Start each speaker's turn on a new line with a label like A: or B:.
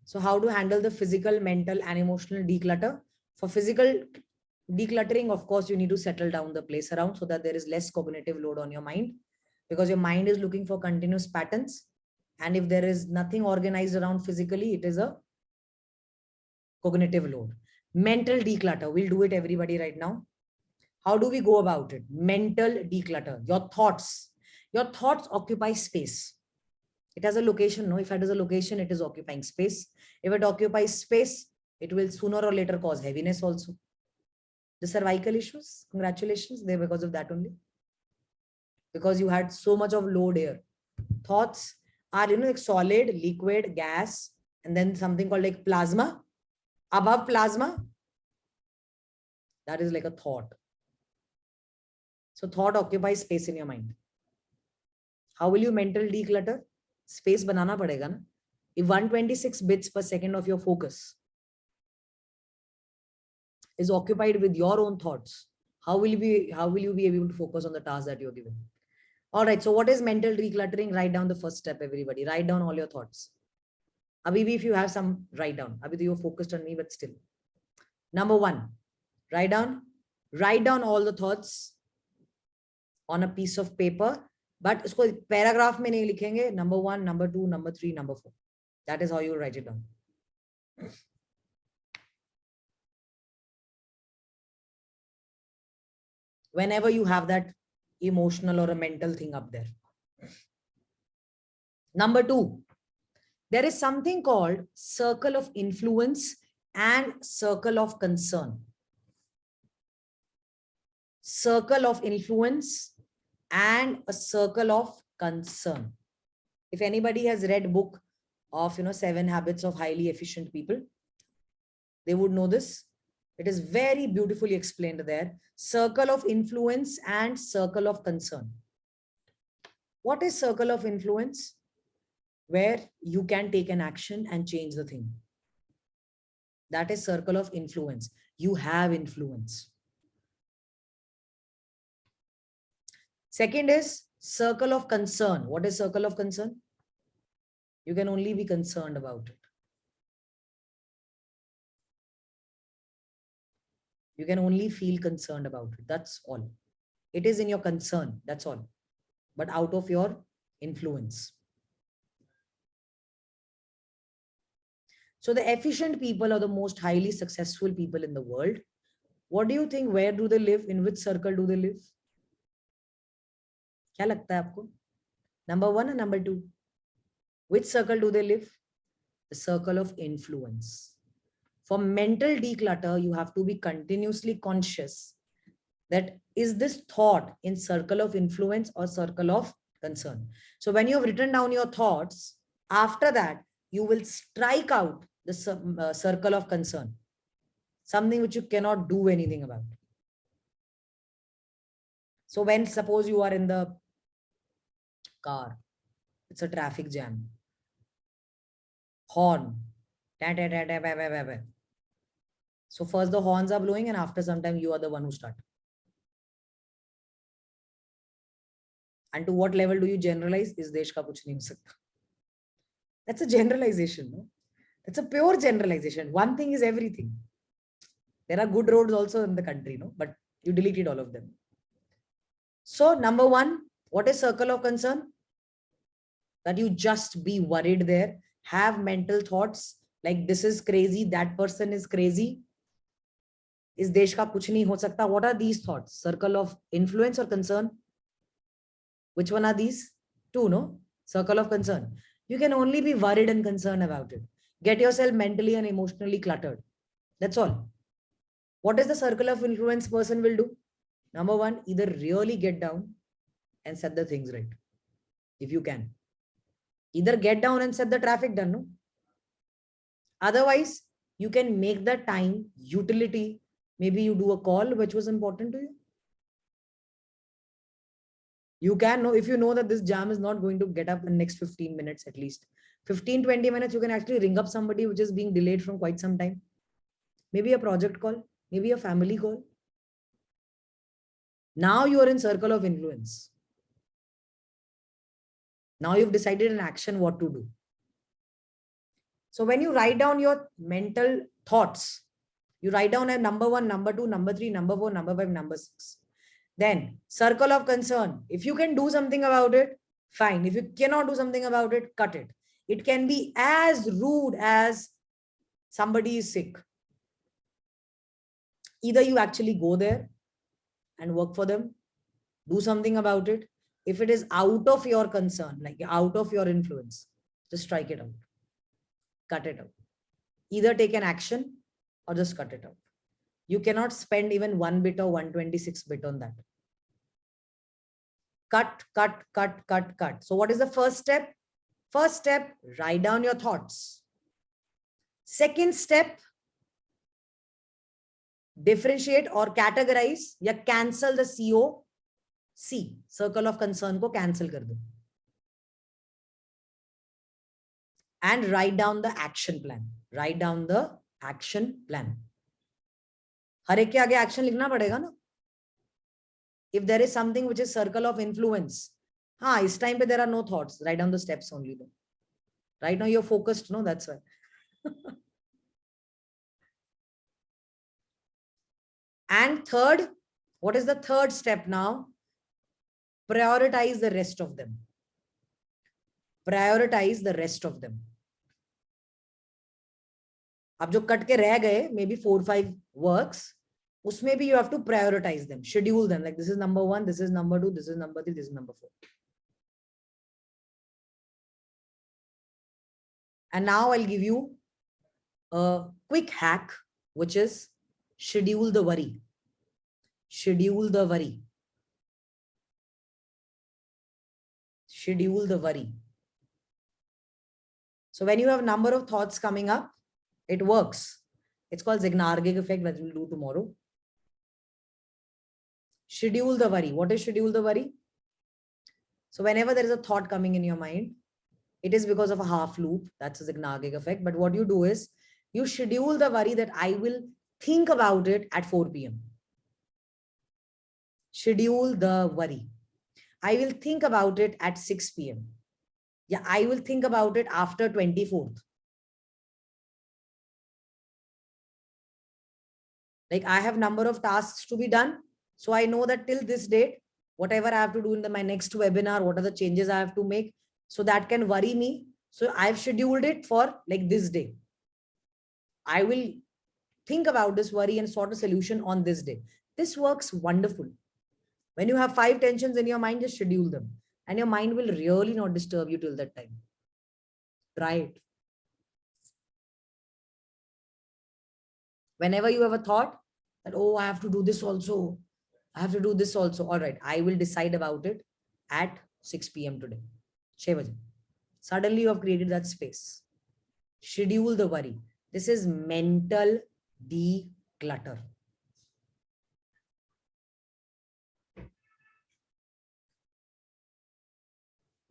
A: So how to handle the physical, mental and emotional declutter? For physical decluttering, of course, you need to settle down the place around so that there is less cognitive load on your mind, because your mind is looking for continuous patterns. And if there is nothing organized around physically, it is a cognitive load. Mental declutter, we'll do it everybody right now. How do we go about it? Mental declutter. Your thoughts occupy space. It has a location. No, if it has a location, it is occupying space. If it occupies space, it will sooner or later cause heaviness also. The cervical issues, congratulations, they're because of that only. Because you had so much of load here. Thoughts are, like solid, liquid, gas, and then something called like plasma. Above plasma, that is like a thought. So thought occupies space in your mind. How will you mental declutter? Space banana padega na. If 126 bits per second of your focus is occupied with your own thoughts, how will you be able to focus on the task that you're given? All right. So what is mental decluttering? Write down the first step, everybody. Write down all your thoughts. Abhi, if you have some, write down. Abhi, you're focused on me, but still. Number one, write down all the thoughts on a piece of paper, but usko paragraph mein nahi likhenge. Number 1, number 2, number 3, number 4. That is how you write it down. Whenever you have that emotional or a mental thing up there. Number 2, there is something called circle of influence and circle of concern. Circle of influence and a circle of concern. If anybody has read book of 7 habits of highly efficient people, they would know this. It is very beautifully explained there. Circle of influence and circle of concern. What is circle of influence? Where you can take an action and change the thing. That is circle of influence. You have influence. Second is circle of concern. What is circle of concern? You can only be concerned about it. You can only feel concerned about it. That's all. It is in your concern. That's all. But out of your influence. So the efficient people are the most highly successful people in the world. What do you think? Where do they live? In which circle do they live? क्या लगता है आपको? Number 1 and number 2. Which circle do they live? The circle of influence. For mental declutter, you have to be continuously conscious that is this thought in circle of influence or circle of concern. So when you have written down your thoughts, after that, you will strike out the circle of concern. Something which you cannot do anything about. So when suppose you are in the car, it's a traffic jam. Horn. So first the horns are blowing and after some time you are the one who start. And to what level do you generalize? Is desh ka kuch nahi ho sakta. That's a generalization. No? That's a pure generalization. One thing is everything. There are good roads also in the country, no? But you deleted all of them. So number 1, what is circle of concern? That you just be worried there. Have mental thoughts like this is crazy, that person is crazy. Is desh ka kuch nahi ho sakta. What are these thoughts? Circle of influence or concern? Which one are these? 2, no? Circle of concern. You can only be worried and concerned about it. Get yourself mentally and emotionally cluttered. That's all. What is the circle of influence person will do? Number 1, either really get down and set the things right. If you can. Either get down and set the traffic done, no? Otherwise, you can make the time utility. Maybe you do a call which was important to you. You can know, if you know that this jam is not going to get up in the next 15 minutes at least. 15-20 minutes, you can actually ring up somebody which is being delayed from quite some time. Maybe a project call, maybe a family call. Now you are in circle of influence. Now you've decided an action what to do. So when you write down your mental thoughts, you write down a number 1, number 2, number 3, number 4, number 5, number 6. Then circle of concern. If you can do something about it, fine. If you cannot do something about it, cut it. It can be as rude as somebody is sick. Either you actually go there and work for them, do something about it. If it is out of your concern, like out of your influence, just strike it out, cut it out. Either take an action or just cut it out. You cannot spend even 1 bit or 126 bit on that. Cut, cut, cut, cut, cut. So what is the first step? First step, write down your thoughts. Second step, differentiate or categorize या cancel the COC, circle of concern को cancel कर दो. And write down the action plan. Write down the action plan. हर एक के आगे action लिखना पड़ेगा ना. If there is something which is circle of influence, हाँ, इस time पे there are no thoughts. Write down the steps only though. Right now you're focused, no? That's why. And third, what is the third step now? Prioritize the rest of them. Prioritize the rest of them. अब जो cut के रह गए, maybe 4-5 works, उसमें भी you have to prioritize them, schedule them. Like this is number 1, this is number 2, this is number 3, this is number 4. And now I'll give you a quick hack, which is schedule the worry. Schedule the worry. Schedule the worry. So when you have number of thoughts coming up, it works. It's called Zeigarnik effect, that we'll do tomorrow. Schedule the worry. What is schedule the worry? So whenever there is a thought coming in your mind, it is because of a half loop. That's a Zeigarnik effect. But what you do is you schedule the worry that I will think about it at 4 p.m. Schedule the worry. I will think about it at 6 p.m. Yeah, I will think about it after 24th. Like I have number of tasks to be done. So I know that till this date, whatever I have to do in my next webinar, what are the changes I have to make, so that can worry me. So I've scheduled it for like this day. I will think about this worry and sort a solution on this day. This works wonderful. When you have 5 tensions in your mind, just schedule them. And your mind will really not disturb you till that time. Try it. Whenever you have a thought that, oh, I have to do this also. I have to do this also. All right, I will decide about it at 6 p.m. today. 6 baje. Suddenly you have created that space. Schedule the worry. This is mental declutter.